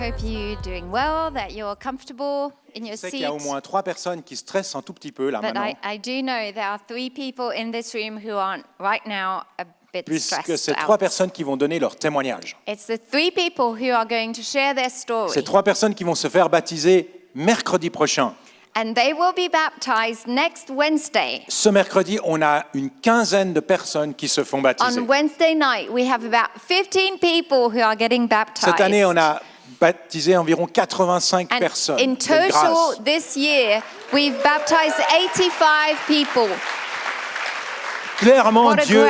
hope you're doing well, that you're comfortable in your Je sais seat. qu'il y a au moins 3 personnes qui stressent un tout petit peu là But maintenant, I do know there are 3 people in this room who aren't right now a bit puisque stressed c'est 3 out. personnes qui vont donner leur témoignage. It's the 3 people who are going to share their story. C'est 3 personnes qui vont se faire baptiser mercredi prochain. And they will be baptized next Wednesday. Ce mercredi, on a une quinzaine de personnes qui se font baptiser. On Wednesday night, we have about 15 people who are getting baptized. Cette année, on a baptisé environ 85 And personnes. in Quelle total, grâce. this year, we've baptized 85 people. Clairement, What a Dieu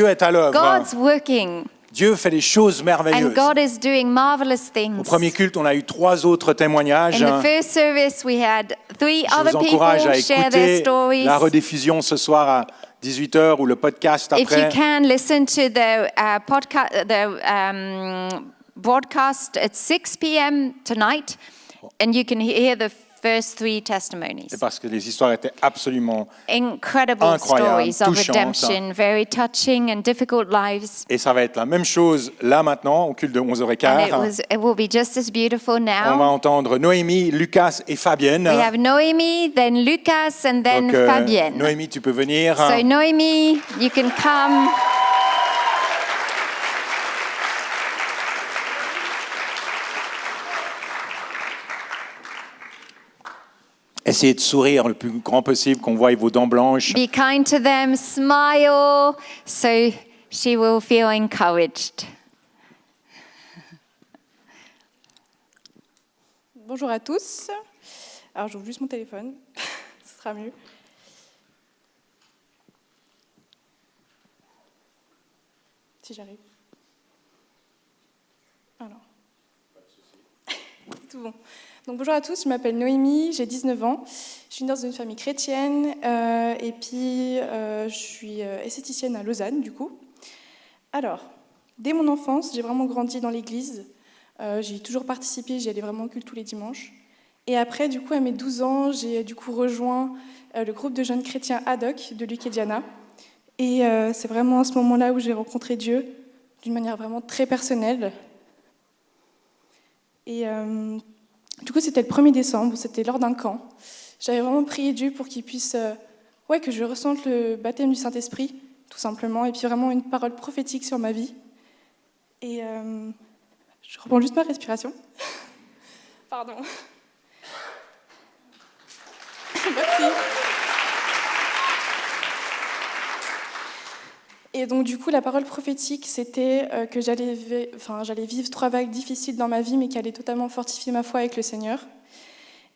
est à l'œuvre. God's working, Dieu fait des choses and merveilleuses. God is doing marvelous Au things. premier culte, on a eu 3 autres témoignages. In the first service, we had 3 Je other vous encourage à people share their écouter stories. la rediffusion ce soir à 18h ou le podcast If you après. can, listen to the broadcast at 6 p.m. tonight, and you can hear the first 3 testimonies. C'est parce que les histoires étaient absolument... Incredible Incroyable, stories of touchantes. redemption, very touching and difficult lives. Et ça va être la même chose là maintenant, au culte de And 11h15. it will be just as beautiful On va now. entendre Noémie, Lucas et Fabienne. We have Noémie, then Lucas, and then Donc, Fabienne. Noémie, tu peux venir. So Noémie, you can come. Essayez de sourire le plus grand possible, qu'on voie vos dents blanches. Be kind to them, smile, so she will feel encouraged. Bonjour à tous. Alors, j'ouvre juste mon téléphone, ce sera mieux. Si j'arrive. Alors. Tout bon. Donc, bonjour à tous, je m'appelle Noémie, j'ai 19 ans. Je suis née dans une famille chrétienne et puis je suis esthéticienne à Lausanne, du coup. Alors, dès mon enfance, j'ai vraiment grandi dans l'église. J'ai toujours participé, j'y allais vraiment au culte tous les dimanches. Et après, du coup, à mes 12 ans, j'ai du coup rejoint le groupe de jeunes chrétiens ad hoc de Luc et Diana. Et c'est vraiment à ce moment-là où j'ai rencontré Dieu d'une manière vraiment très personnelle. Et du coup, c'était le 1er décembre, c'était lors d'un camp. J'avais vraiment prié Dieu pour qu'il puisse, que je ressente le baptême du Saint-Esprit, tout simplement, et puis vraiment une parole prophétique sur ma vie. Et je reprends juste ma respiration. Pardon. Merci. Et donc, du coup, la parole prophétique, c'était que j'allais vivre 3 vagues difficiles dans ma vie, mais qui allaient totalement fortifier ma foi avec le Seigneur.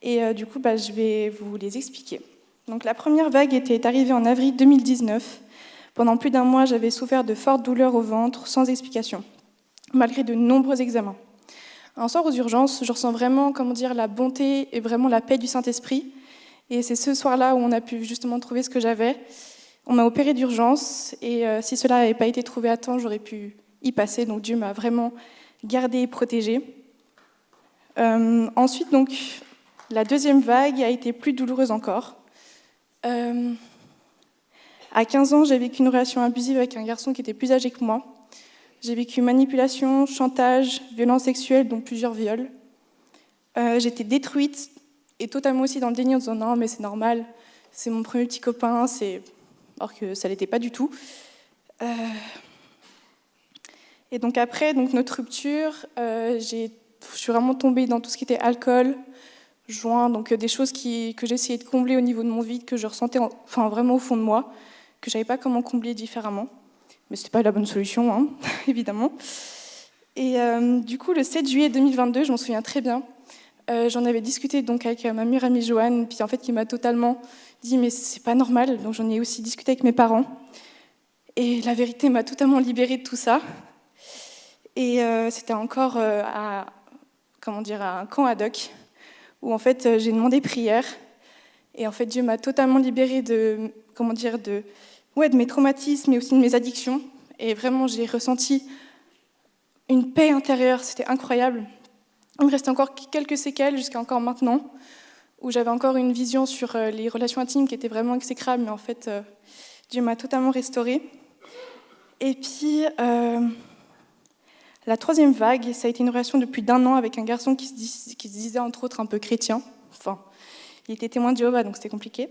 Et du coup, je vais vous les expliquer. Donc, la première vague est arrivée en avril 2019. Pendant plus d'1 mois, j'avais souffert de fortes douleurs au ventre, sans explication, malgré de nombreux examens. Un soir aux urgences, je ressens vraiment, la bonté et vraiment la paix du Saint-Esprit. Et c'est ce soir-là où on a pu justement trouver ce que j'avais. On m'a opérée d'urgence et si cela n'avait pas été trouvé à temps, j'aurais pu y passer. Donc Dieu m'a vraiment gardée et protégée. Ensuite, donc, la deuxième vague a été plus douloureuse encore. À 15 ans, j'ai vécu une relation abusive avec un garçon qui était plus âgé que moi. J'ai vécu manipulation, chantage, violence sexuelle, dont plusieurs viols. J'étais détruite et totalement aussi dans le déni en disant « Non, mais c'est normal, c'est mon premier petit copain, c'est... » alors que ça ne l'était pas du tout. Et donc après notre rupture, je suis vraiment tombée dans tout ce qui était alcool, joint, donc des choses que j'essayais de combler au niveau de mon vide, que je ressentais vraiment au fond de moi, que je ne savais pas comment combler différemment. Mais ce n'était pas la bonne solution, hein, évidemment. Et du coup, le 7 juillet 2022, je m'en souviens très bien, j'en avais discuté donc avec ma meilleure amie Joanne, puis en fait, qui m'a totalement dit « mais c'est pas normal », donc j'en ai aussi discuté avec mes parents. Et la vérité m'a totalement libérée de tout ça. Et c'était encore à un camp ad hoc, où en fait, j'ai demandé prière. Et en fait, Dieu m'a totalement libérée de mes traumatismes, mais aussi de mes addictions. Et vraiment, j'ai ressenti une paix intérieure, c'était incroyable. Il me restait encore quelques séquelles jusqu'à encore maintenant, où j'avais encore une vision sur les relations intimes qui étaient vraiment exécrables, mais en fait, Dieu m'a totalement restaurée. Et puis, La troisième vague, ça a été une relation de plus d'1 an avec un garçon qui se disait entre autres un peu chrétien. Enfin, il était témoin de Jéhovah, donc c'était compliqué.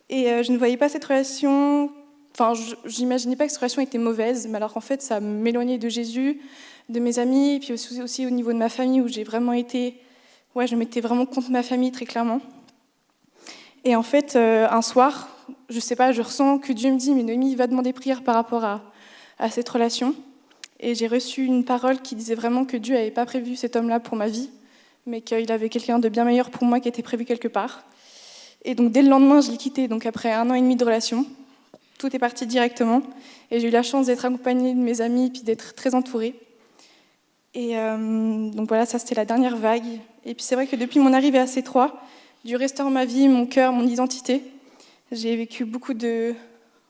Et je ne voyais pas cette relation... Enfin, j'imaginais pas que cette relation était mauvaise, mais alors en fait, ça m'éloignait de Jésus, de mes amis, et puis aussi au niveau de ma famille, où j'ai vraiment été... Ouais, je mettais vraiment contre ma famille, très clairement. Et en fait, un soir, je sais pas, je ressens que Dieu me dit « Mais Noémie, va demander prière par rapport à cette relation ». Et j'ai reçu une parole qui disait vraiment que Dieu n'avait pas prévu cet homme-là pour ma vie, mais qu'il avait quelqu'un de bien meilleur pour moi qui était prévu quelque part. Et donc dès le lendemain, je l'ai quitté, donc après 1 an et demi de relation. Tout est parti directement. Et j'ai eu la chance d'être accompagnée de mes amis, puis d'être très entourée. Et donc voilà, ça c'était la dernière vague. Et puis c'est vrai que depuis mon arrivée à C3, Dieu restaure ma vie, mon cœur, mon identité. J'ai vécu beaucoup de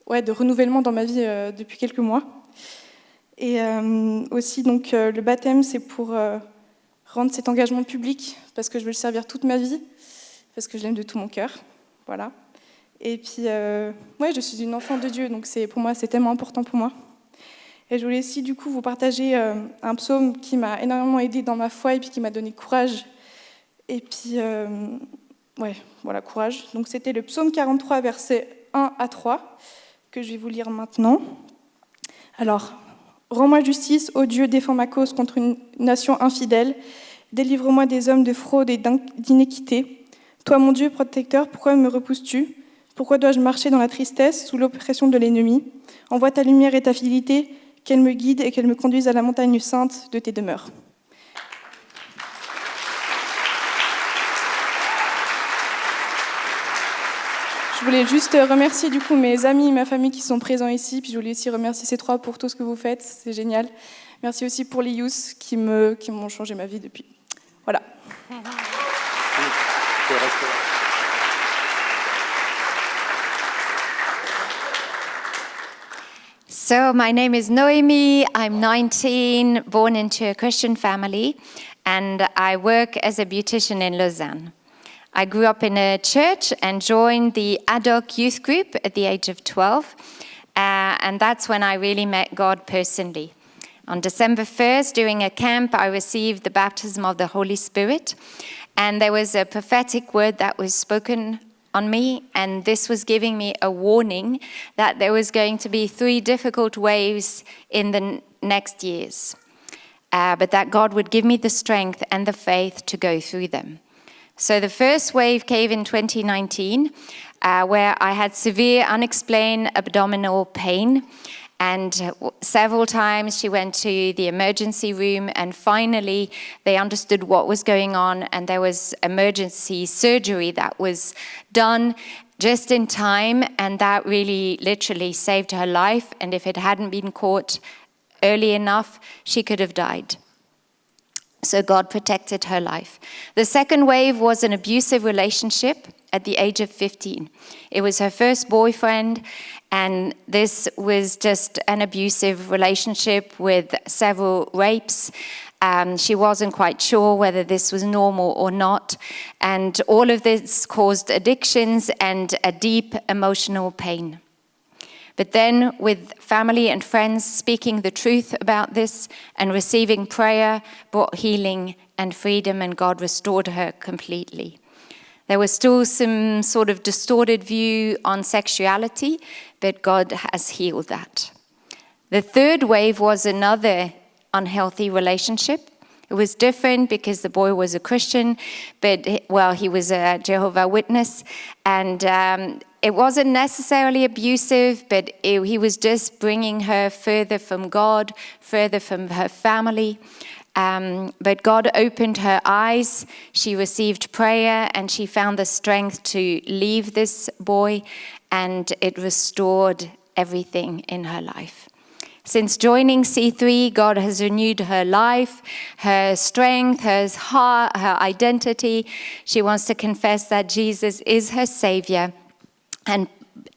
renouvellement dans ma vie depuis quelques mois. Et aussi, donc, le baptême, c'est pour rendre cet engagement public, parce que je veux le servir toute ma vie, parce que je l'aime de tout mon cœur. Voilà. Et puis, je suis une enfant de Dieu, donc pour moi, c'est tellement important pour moi. Et je voulais aussi, du coup, vous partager un psaume qui m'a énormément aidée dans ma foi et puis qui m'a donné courage. Et puis, courage. Donc, c'était le psaume 43, versets 1 à 3, que je vais vous lire maintenant. Alors... Rends-moi justice, ô Dieu, défends ma cause contre une nation infidèle. Délivre-moi des hommes de fraude et d'iniquité. Toi, mon Dieu protecteur, pourquoi me repousses-tu ? Pourquoi dois-je marcher dans la tristesse, sous l'oppression de l'ennemi ? Envoie ta lumière et ta fidélité, qu'elle me guide et qu'elle me conduise à la montagne sainte de tes demeures. Je voulais juste remercier du coup mes amis et ma famille qui sont présents ici. Puis je voulais aussi remercier C3 pour tout ce que vous faites, c'est génial. Merci aussi pour les youths qui m'ont changé ma vie depuis. Voilà. So my name is Noemi. I'm 19, born into a Christian family, and I work as a beautician in Lausanne. I grew up in a church and joined the ad hoc youth group at the age of 12, and that's when I really met God personally. On December 1st, during a camp, I received the baptism of the Holy Spirit, and there was a prophetic word that was spoken on me, and this was giving me a warning that there was going to be 3 difficult waves in the next years, but that God would give me the strength and the faith to go through them. So the first wave came in 2019, where I had severe unexplained abdominal pain. And several times she went to the emergency room, and finally they understood what was going on, and there was emergency surgery that was done just in time, and that really literally saved her life. And if it hadn't been caught early enough, she could have died. So God protected her life. The second wave was an abusive relationship at the age of 15. It was her first boyfriend, and this was just an abusive relationship with several rapes. She wasn't quite sure whether this was normal or not, and all of this caused addictions and a deep emotional pain. But then, with family and friends speaking the truth about this and receiving prayer, brought healing and freedom, and God restored her completely. There was still some sort of distorted view on sexuality, but God has healed that. The third wave was another unhealthy relationship. It was different because the boy was a Christian, but, he was a Jehovah's Witness, and it wasn't necessarily abusive, but he was just bringing her further from God, further from her family. But God opened her eyes, she received prayer, and she found the strength to leave this boy, and it restored everything in her life. Since joining C3, God has renewed her life, her strength, her heart, her identity. She wants to confess that Jesus is her Savior, and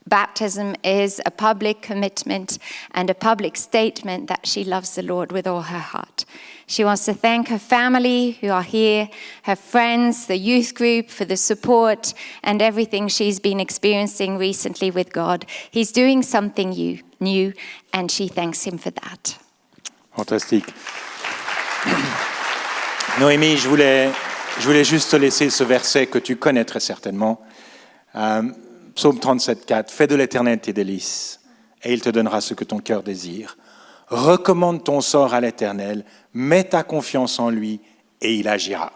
baptism is a public commitment and a public statement that she loves the Lord with all her heart. She wants to thank her family who are here, her friends, the youth group for the support and everything she's been experiencing recently with God. He's doing something new, and she thanks him for that. Fantastique. Noémie, je voulais juste te laisser ce verset que tu connais très certainement. Psaume 37,4. Fais de l'Éternel tes délices, et il te donnera ce que ton cœur désire. Recommande ton sort à l'Éternel, mets ta confiance en lui, et il agira.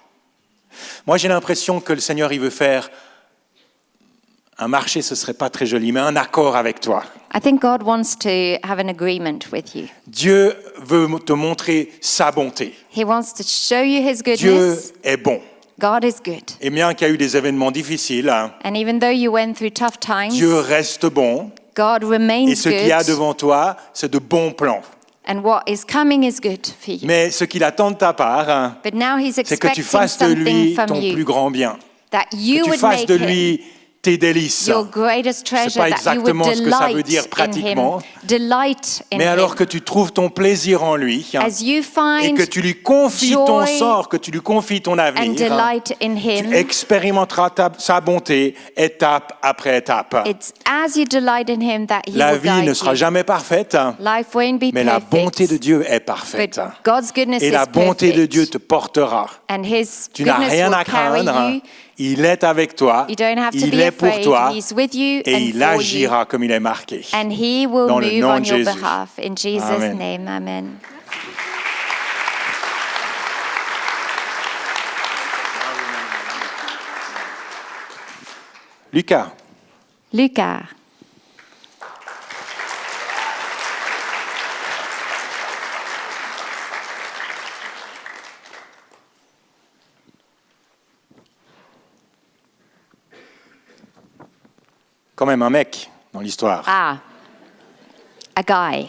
Moi, j'ai l'impression que le Seigneur, il veut faire un marché, ce ne serait pas très joli, mais un accord avec toi. I think God wants to have an agreement with you. Dieu veut te montrer sa bonté. He wants to show you his Dieu goodness. est bon. God is good. Et bien qu'il y a eu des événements difficiles, And even though you went through tough times, Dieu reste bon. God Et remains ce qu'il y a good. devant toi, c'est de bons plans. And what is coming is good for you. Mais ce qu'il attend de ta part, But now he's c'est que tu expecting fasses de something lui from ton plus you. grand bien. That you Que tu would fasses make de him lui tes délices. your greatest Je sais treasure, pas that you would exactement ce que ça veut dire delight in pratiquement. him. Delight in Mais alors him. que tu trouves ton plaisir en lui, As you et find que tu lui confies ton joy sort, que tu lui confies ton and avenir, delight in him, tu expérimenteras sa bonté étape après étape. it's as you delight in him that he La will vie ne guide sera you. jamais parfaite, Life won't be mais la bonté de perfect, Dieu est parfaite. but God's goodness Et is la bonté de perfect. Dieu te portera. And his Tu n'as goodness rien will à carry craindre. you. Il est avec toi. You don't have to Il be est pour afraid. toi. He's with you Et and il for you. agira comme il est marqué. And he will Dans le move nom on de your Jésus. behalf. In Jesus' Amen. name, amen. Lucas, Lucas. quand même un mec dans l'histoire. Ah, a guy.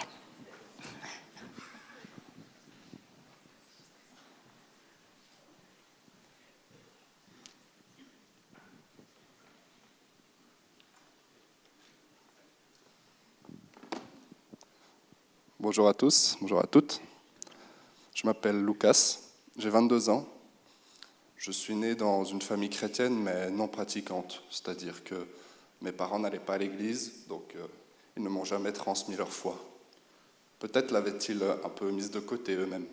Bonjour à tous, bonjour à toutes. Je m'appelle Lucas, j'ai 22 ans. Je suis né dans une famille chrétienne mais non pratiquante, c'est-à-dire que mes parents n'allaient pas à l'église, donc ils ne m'ont jamais transmis leur foi. Peut-être l'avaient-ils un peu mise de côté eux-mêmes.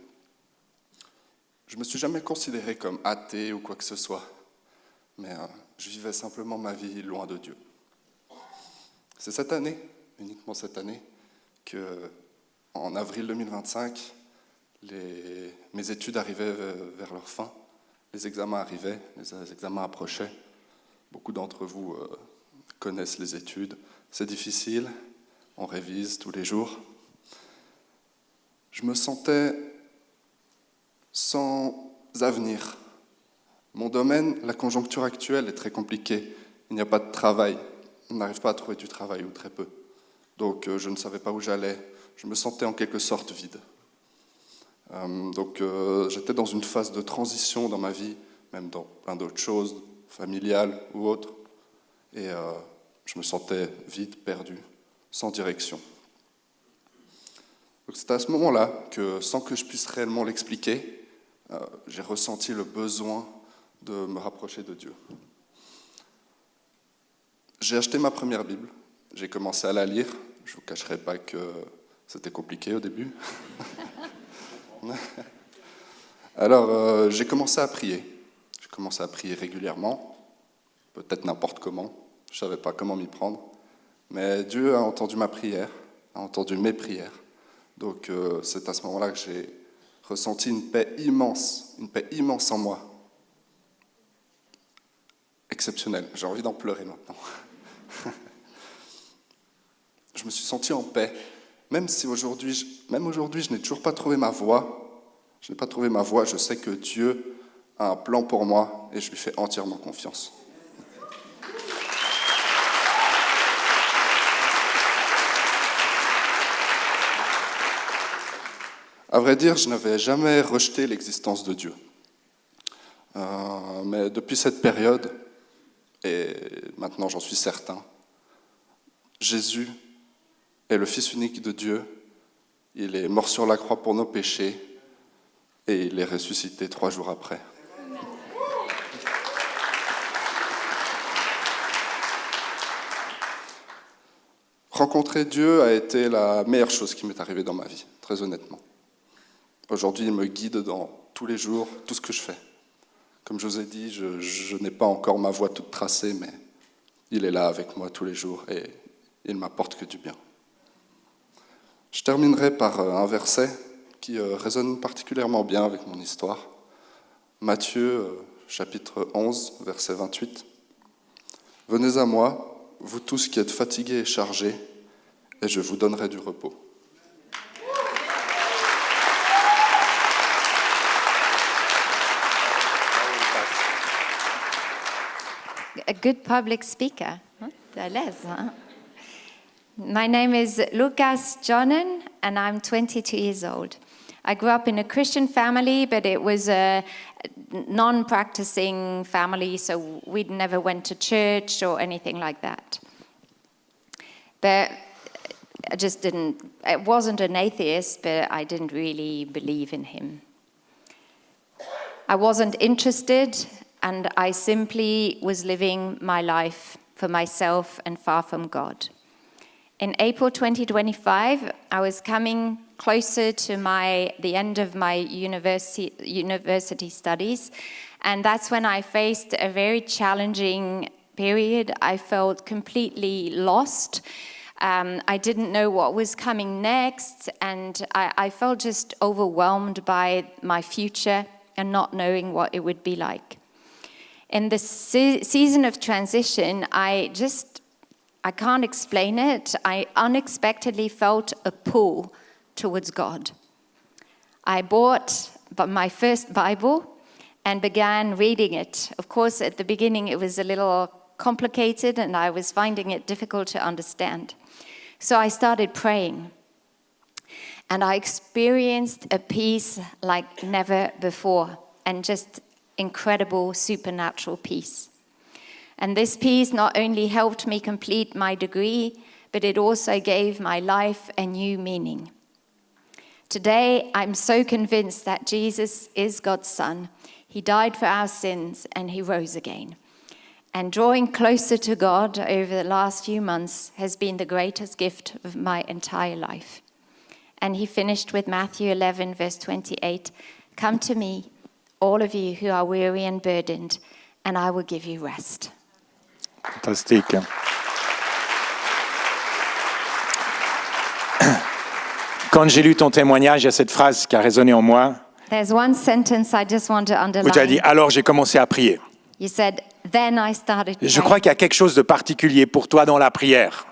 Je ne me suis jamais considéré comme athée ou quoi que ce soit, mais je vivais simplement ma vie loin de Dieu. C'est cette année, uniquement cette année, que en avril 2025, mes études arrivaient vers leur fin, les examens arrivaient, les examens approchaient. Beaucoup d'entre vous connaissent les études. C'est difficile, on révise tous les jours. Je me sentais sans avenir. Mon domaine, la conjoncture actuelle est très compliquée. Il n'y a pas de travail. On n'arrive pas à trouver du travail, ou très peu. Donc je ne savais pas où j'allais. Je me sentais en quelque sorte vide. J'étais dans une phase de transition dans ma vie, même dans plein d'autres choses, familiales ou autres. Et je me sentais vide, perdu, sans direction. Donc c'est à ce moment-là que, sans que je puisse réellement l'expliquer, j'ai ressenti le besoin de me rapprocher de Dieu. J'ai acheté ma première Bible, j'ai commencé à la lire. Je ne vous cacherai pas que c'était compliqué au début. Alors, j'ai commencé à prier. J'ai commencé à prier régulièrement, peut-être n'importe comment. Je ne savais pas comment m'y prendre. Mais Dieu a entendu ma prière, a entendu mes prières. Donc, c'est à ce moment-là que j'ai ressenti une paix immense en moi. Exceptionnelle. J'ai envie d'en pleurer maintenant. Je me suis senti en paix, même si aujourd'hui, je n'ai toujours pas trouvé ma voie. Je n'ai pas trouvé ma voie, je sais que Dieu a un plan pour moi et je lui fais entièrement confiance. À vrai dire, je n'avais jamais rejeté l'existence de Dieu. Mais depuis cette période, et maintenant j'en suis certain, Jésus est le Fils unique de Dieu, il est mort sur la croix pour nos péchés et il est ressuscité 3 jours après. Rencontrer Dieu a été la meilleure chose qui m'est arrivée dans ma vie, très honnêtement. Aujourd'hui, il me guide dans tous les jours, tout ce que je fais. Comme je vous ai dit, je n'ai pas encore ma voie toute tracée, mais il est là avec moi tous les jours et il m'apporte que du bien. Je terminerai par un verset qui résonne particulièrement bien avec mon histoire. Matthieu, chapitre 11, verset 28. « Venez à moi, vous tous qui êtes fatigués et chargés, et je vous donnerai du repos. » A good public speaker. À l'aise, hein? My name is Lucas Jonen, and I'm 22 years old. I grew up in a Christian family, but it was a non-practicing family, so we never went to church or anything like that. But I just didn't, I wasn't an atheist, but I didn't really believe in him. I wasn't interested, and I simply was living my life for myself and far from God. In April 2025, I was coming closer to the end of my university studies, and that's when I faced a very challenging period. I felt completely lost. I didn't know what was coming next, and I felt just overwhelmed by my future and not knowing what it would be like. In the season of transition, I can't explain it. I unexpectedly felt a pull towards God. I bought my first Bible and began reading it. Of course, at the beginning, it was a little complicated and I was finding it difficult to understand. So I started praying. And I experienced a peace like never before, and just incredible supernatural peace. And this peace not only helped me complete my degree, but it also gave my life a new meaning. Today, I'm so convinced that Jesus is God's Son. He died for our sins and he rose again. And drawing closer to God over the last few months has been the greatest gift of my entire life. And he finished with Matthew 11, verse 28, "Come to me, all of you who are weary and burdened, and I will give you rest." Fantastique. Quand j'ai lu ton témoignage, il y a cette phrase qui a résonné en moi, There's one sentence I just want to où tu as dit « underline. Alors j'ai commencé à prier You said, "Then I started ». Je crois praying. qu'il y a quelque chose de particulier pour toi dans la prière.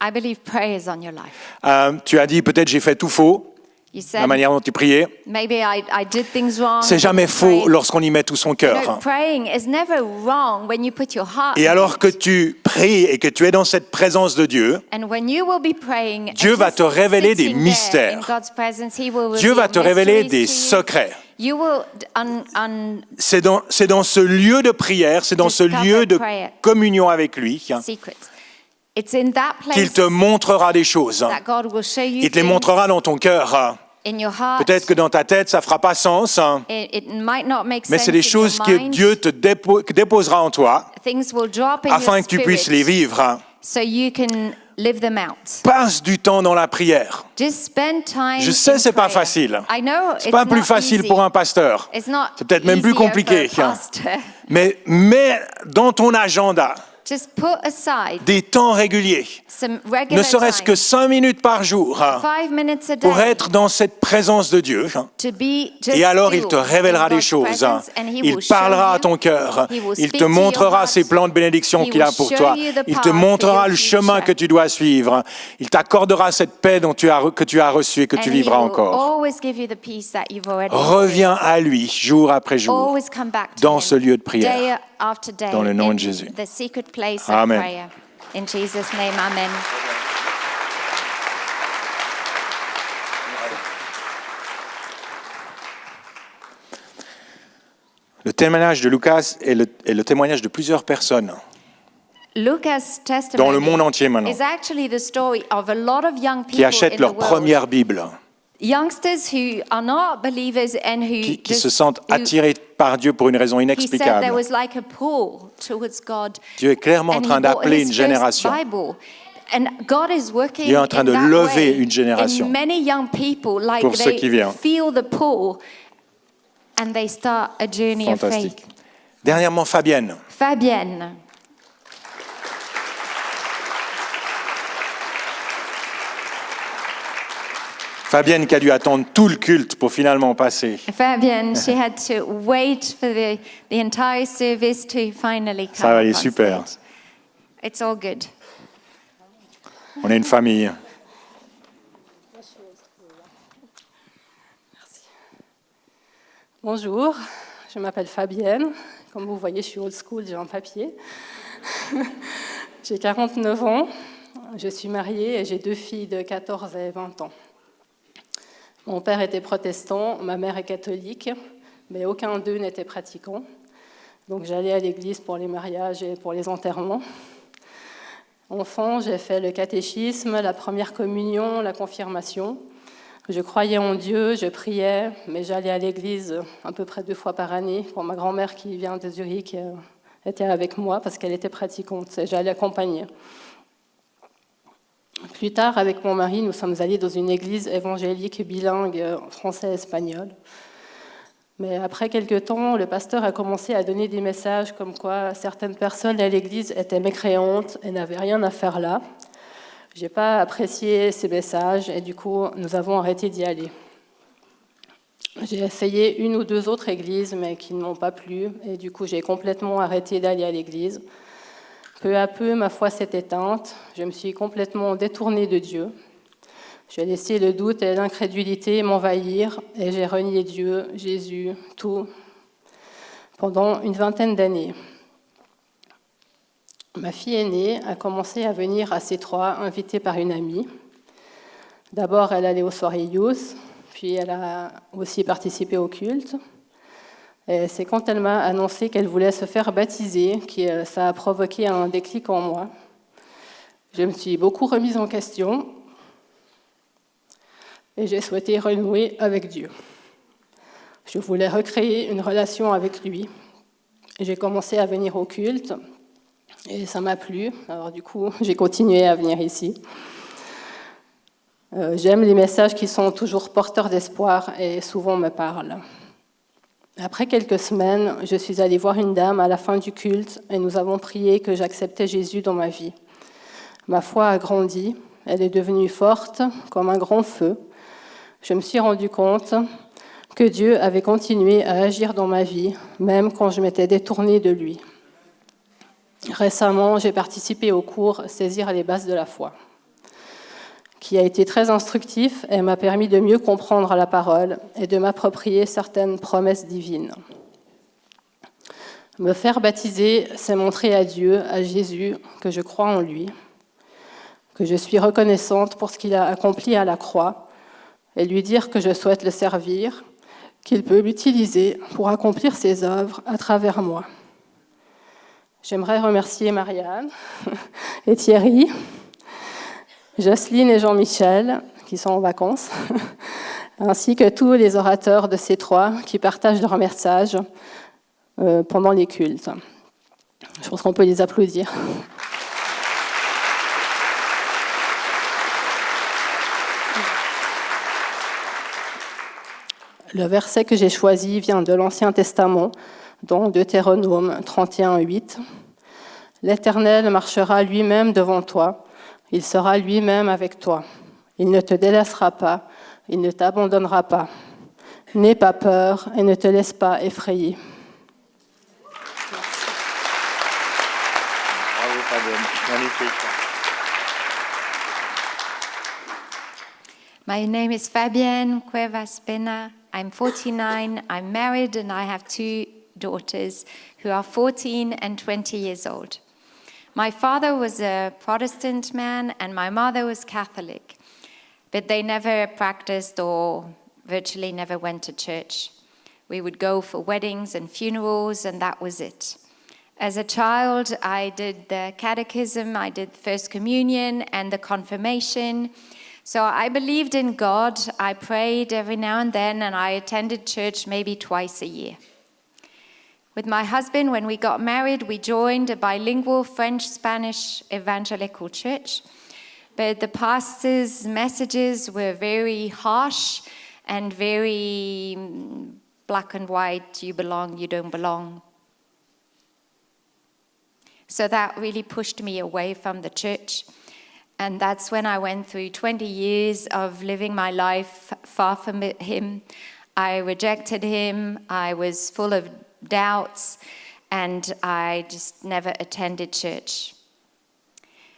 I believe prayer is on your life. Tu as dit « Peut-être j'ai fait tout faux, You la said, manière dont tu priais ». maybe I did things wrong. C'est jamais faux Praying. lorsqu'on y met tout son No, cœur. praying is never wrong when you put your heart Et in alors it. que tu pries et que tu es dans cette présence de Dieu, And when you will be praying, and Dieu va just te révéler des sitting there mystères. in God's presence, He will Dieu va reveal te révéler mysteries des to you. secrets. You will C'est dans ce lieu de prière, c'est dans ce Discover lieu de prayer. communion avec lui secret. It's in that place qu'il te montrera des choses. that God will show you Il te les things montrera dans ton cœur. in your heart. Peut-être que dans ta tête, ça ne fera pas sens, It might not make mais sense c'est des in choses your que mind. Dieu te déposera en toi Things will drop in afin your que tu puisses les spirit vivre. so you can live them out. Passe du temps dans la prière. Just spend time. Je sais, in c'est pas prayer. facile. I know C'est pas it's plus not facile easy. pour un pasteur. It's not C'est peut-être même plus easier compliqué. for a pastor. Mais mets dans ton agenda Just put aside des temps réguliers, some ne regular serait-ce time, que 5 minutes par jour, 5 minutes a pour day, être dans cette présence de Dieu. to be just Et alors, il still te révélera in des God's choses. presence, and He Il will show parlera à you. ton cœur. He will Il speak te to your montrera heart. ses plans de bénédiction He qu'il a will pour show toi. you the Il path te for montrera your le chemin future. que tu dois suivre. Il t'accordera cette paix que tu as reçue et que And tu He vivras will encore. always give you the peace that you've already Reviens experienced. à lui jour après jour. Always come back to dans Him, ce lieu de prière. day after day, Dans le nom in de Jésus. the secret place Amen. of prayer. In Jesus' name, amen. Le témoignage de Lucas est le témoignage de plusieurs personnes Lucas' dans le testimony monde entier maintenant is actually the story of a lot of young qui people achètent in the leur world. première Bible, Youngsters who are not believers and who qui se sentent attirés par Dieu pour une raison He said there inexplicable. was like a pull towards God. Dieu est clairement en And he train bought d'appeler his une first génération Bible. And God is working Dieu est en train in de that lever way une génération in many young people, like pour ceux they qui viennent. feel the pull and they start a journey of Fantastique. faith. Dernièrement, Fabienne. Fabienne. Fabienne qui a dû attendre tout le culte pour finalement passer. Fabienne, she had to wait for the entire service to finally come. Ça va aller up on super. stage. It's all good. On est une famille. Bonjour, je m'appelle Fabienne. Comme vous voyez, je suis old school, j'ai un papier. J'ai 49 ans, je suis mariée et j'ai 2 filles de 14 et 20 ans. Mon père était protestant, ma mère est catholique, mais aucun d'eux n'était pratiquant. Donc j'allais à l'église pour les mariages et pour les enterrements. Enfant, j'ai fait le catéchisme, la première communion, la confirmation. Je croyais en Dieu, je priais, mais j'allais à l'église à peu près 2 fois par année. Pour ma grand-mère qui vient de Zurich était avec moi parce qu'elle était pratiquante et j'allais accompagner. Plus tard, avec mon mari, nous sommes allés dans une église évangélique bilingue français-espagnol. Mais après quelques temps, le pasteur a commencé à donner des messages comme quoi certaines personnes à l'église étaient mécréantes et n'avaient rien à faire là. Je n'ai pas apprécié ces messages et du coup, nous avons arrêté d'y aller. J'ai essayé 1 ou 2 autres églises, mais qui ne m'ont pas plu et du coup, j'ai complètement arrêté d'aller à l'église. Peu à peu, ma foi s'est éteinte. Je me suis complètement détournée de Dieu. J'ai laissé le doute et l'incrédulité m'envahir et j'ai renié Dieu, Jésus, tout, pendant une 20aine d'années. Ma fille aînée a commencé à venir à C3, invitée par une amie. D'abord, elle allait aux soirées youth, puis elle a aussi participé au culte. Et c'est quand elle m'a annoncé qu'elle voulait se faire baptiser que ça a provoqué un déclic en moi. Je me suis beaucoup remise en question et j'ai souhaité renouer avec Dieu. Je voulais recréer une relation avec lui. J'ai commencé à venir au culte et ça m'a plu. Alors du coup, j'ai continué à venir ici. J'aime les messages qui sont toujours porteurs d'espoir et souvent me parlent. Après quelques semaines, je suis allée voir une dame à la fin du culte et nous avons prié que j'acceptais Jésus dans ma vie. Ma foi a grandi, elle est devenue forte comme un grand feu. Je me suis rendu compte que Dieu avait continué à agir dans ma vie, même quand je m'étais détournée de lui. Récemment, j'ai participé au cours « Saisir les bases de la foi », qui a été très instructif et m'a permis de mieux comprendre la parole et de m'approprier certaines promesses divines. Me faire baptiser, c'est montrer à Dieu, à Jésus, que je crois en lui, que je suis reconnaissante pour ce qu'il a accompli à la croix, et lui dire que je souhaite le servir, qu'il peut m'utiliser pour accomplir ses œuvres à travers moi. J'aimerais remercier Marianne et Thierry, Jocelyne et Jean-Michel, qui sont en vacances, ainsi que tous les orateurs de C3 qui partagent leurs messages pendant les cultes. Je pense qu'on peut les applaudir. Le verset que j'ai choisi vient de l'Ancien Testament, dans Deutéronome 31:8. « L'Éternel marchera lui-même devant toi, il sera lui-même avec toi. Il ne te délaissera pas, il ne t'abandonnera pas. N'aie pas peur et ne te laisse pas effrayer. » Bravo Fabienne, magnifique. My name is Fabienne Cuevas Pena. I'm 49, I'm married, and I have 2 daughters who are 14 and 20 years old. My father was a Protestant man and my mother was Catholic, but they never practiced or virtually never went to church. We would go for weddings and funerals, and that was it. As a child, I did the catechism, I did First Communion and the confirmation. So I believed in God, I prayed every now and then, and I attended church maybe twice a year. With my husband, when we got married, we joined a bilingual French-Spanish evangelical church. but the pastor's messages were very harsh and very black and white, you belong, you don't belong. So that really pushed me away from the church. And that's when I went through 20 years of living my life far from him. I rejected him, I was full of doubts, and I just never attended church.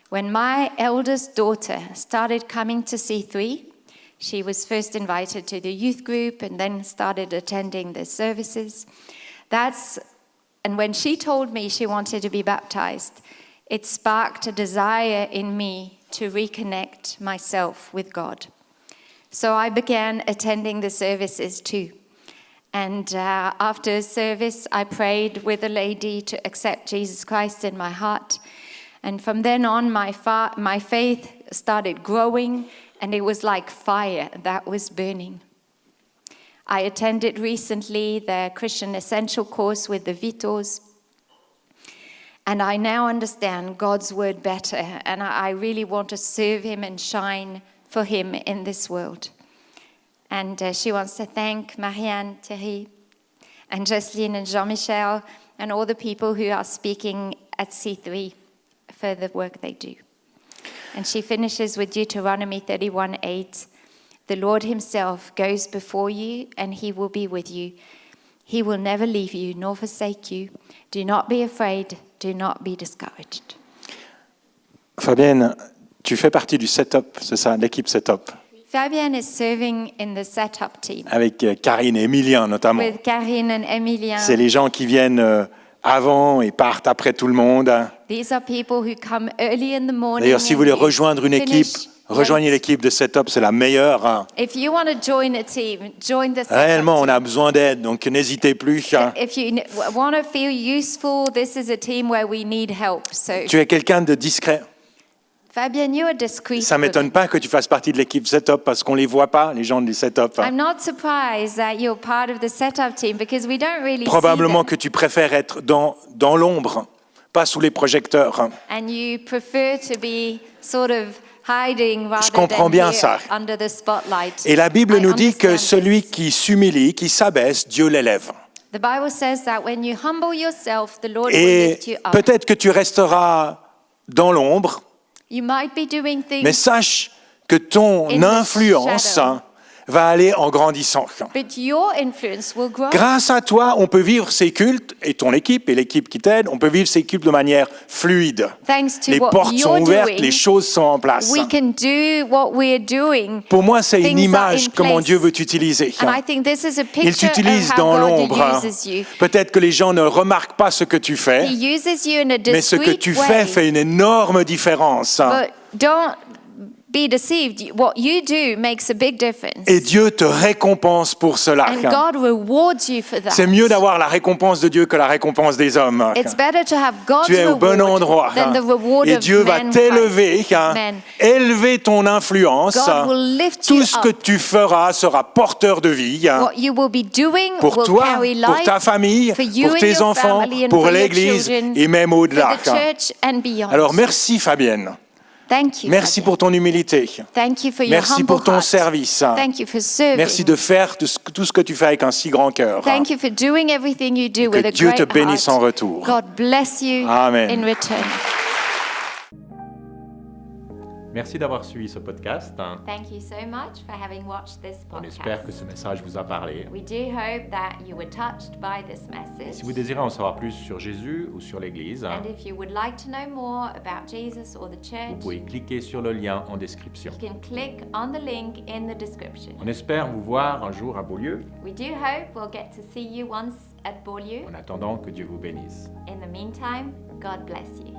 When my eldest daughter started coming to C3, she was first invited to the youth group and then started attending the services. And when she told me she wanted to be baptized, it sparked a desire in me to reconnect myself with God. So I began attending the services too. And after service, I prayed with a lady to accept Jesus Christ in my heart. And from then on, my faith started growing, and it was like fire that was burning. I attended recently the Christian Essential course with the Vitos, and I now understand God's word better, and I really want to serve him and shine for him in this world. And she wants to thank Marianne, Thierry, and Jocelyn and Jean-Michel, and all the people who are speaking at C3 for the work they do. And she finishes with Deuteronomy 31:8. The Lord himself goes before you, and he will be with you. He will never leave you nor forsake you. Do not be afraid, do not be discouraged. Fabienne, tu fais partie du setup, c'est ça, l'équipe setup, Fabienne is serving in the setup team avec Karine et Emilien notamment. with Karine and Emilien. C'est les gens qui viennent avant et partent après tout le monde. These are people who come early in the morning. D'ailleurs, si vous voulez rejoindre une équipe, finish rejoignez l'équipe de setup, c'est la meilleure. If you want to join a team, join the setup Réellement, on team. a besoin d'aide, donc n'hésitez plus. If you want to feel useful, this is a team where we need help. So, Tu es quelqu'un de discret. Fabienne, you are discreet. Ça ne m'étonne pas que tu fasses partie de l'équipe setup parce qu'on ne les voit pas, les gens du setup. I'm not surprised that you're part of the setup team because we don't really Probablement see que tu préfères être dans l'ombre, pas sous les projecteurs. them. And you prefer to be sort of hiding rather comprends than bien here ça. under the spotlight. Et la Bible I nous dit que understand celui this. qui s'humilie, qui s'abaisse, Dieu l'élève. The Bible says that when you humble yourself, the Lord will Et lift you up. peut-être que tu resteras dans l'ombre, You might be doing things, mais sache que ton In the influence shadow. va aller en grandissant. but your influence will grow. Grâce à toi, on peut vivre ces cultes, et ton équipe, et l'équipe qui t'aide, on peut vivre ces cultes de manière fluide. Thanks to Les what portes sont you're ouvertes, doing, les choses sont en place. we can do what we're doing. Pour moi, c'est une Things are image in comment place. Dieu veut t'utiliser. And I think this is a Il picture t'utilise of how dans God l'ombre. uses you. Peut-être que les gens ne remarquent pas ce que tu fais, He uses you in a mais ce que discreet tu way. fais fait une énorme différence. But don't be deceived. What you do makes a big difference. Et Dieu te récompense pour cela. And God rewards you for that. C'est mieux d'avoir la récompense de Dieu que la récompense des hommes. It's better to have God's Tu es au bon reward endroit. than the reward Et of Dieu va mankind. t'élever, Men. élever ton influence. God will lift you Tout ce que up. tu feras sera porteur de vie. What you will be doing Pour will toi, carry pour life ta famille, for you pour and tes your enfants, family and pour for your l'Église children, et même for au-delà. the church and beyond. Alors merci Fabienne. Thank you. Merci Fabienne. pour ton humilité. Thank you for your Merci humble pour ton heart. service. Thank you for serving. Merci de faire tout ce que tu fais avec un si grand cœur. Thank you for doing everything you do Que with a Dieu great te bénisse heart. en retour. God bless you Amen. in return. Merci d'avoir suivi ce podcast. Thank you so much for having watched this On podcast. espère que ce message vous a parlé. We do hope that you were touched by this message. Si vous désirez en savoir plus sur Jésus ou sur l'Église, And if you would like to know more about Jesus or the vous church, pouvez cliquer sur le lien en description. you can click on the link in the description. On espère vous voir un jour à Beaulieu. We do hope we'll get to see you once at Beaulieu. En attendant, que Dieu vous bénisse. In the meantime, God bless you.